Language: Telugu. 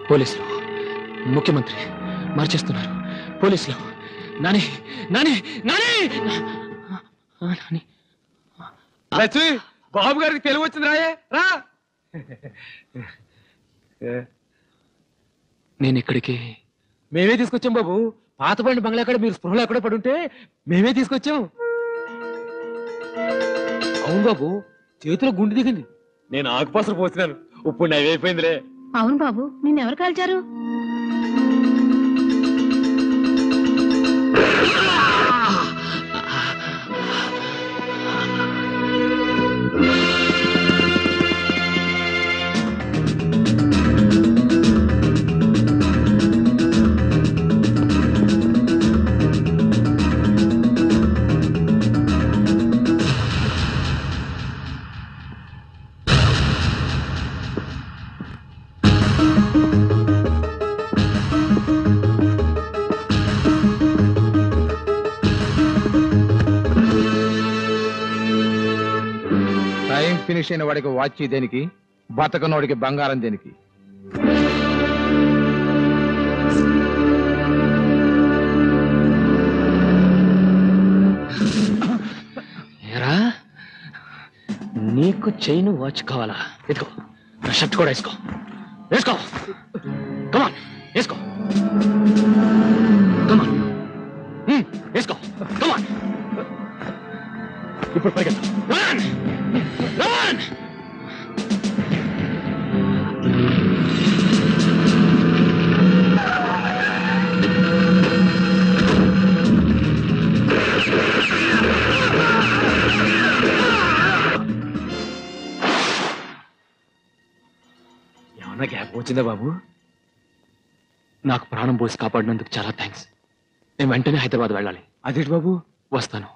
పోలీసులు, ముఖ్యమంత్రి మార్చేస్తున్నారు. పోలీసులు, నాని నాని నాని నాని. లక్ష్మి, బాబు గారికి తెలివి వచ్చింది, రాయే రా. నేను ఇక్కడికి మేమే తీసుకొచ్చాం బాబు. పాత బండి బంగ్లా అక్కడ మీరు స్పృహలో ఎక్కడ పడుంటే మేమే తీసుకొచ్చాం. అవును బాబు, చేతిలో గుండె దిగింది. నేను ఆకుపసరు పోసినాను, ఇప్పుడు నవ్వైపోయిందిలే. అవును బాబు, నిన్నెవరు కాల్చారు? టైం ఫినిష్ అయిన వాడికి వాచ్ దేనికి, బతకనోడికి బంగారం దేనికి? ఏరా, నీకు చైన్ వాచ్ కావాలా? ఎత్తుకో, నా షర్ట్ కూడా వేసుకో. వేసుకో, కమాన్ వేసుకో. కమాన్ వేసుకో, కమాన్. ఇప్పుడు పరిగెత్తు. Run run. ఏమన్నా గ్యాప్ వచ్చిందా బాబు? నాకు ప్రాణం పోసి కాపాడినందుకు చాలా థ్యాంక్స్. నేను వెంటనే హైదరాబాద్ వెళ్ళాలి. అదేంటి బాబు? వస్తాను.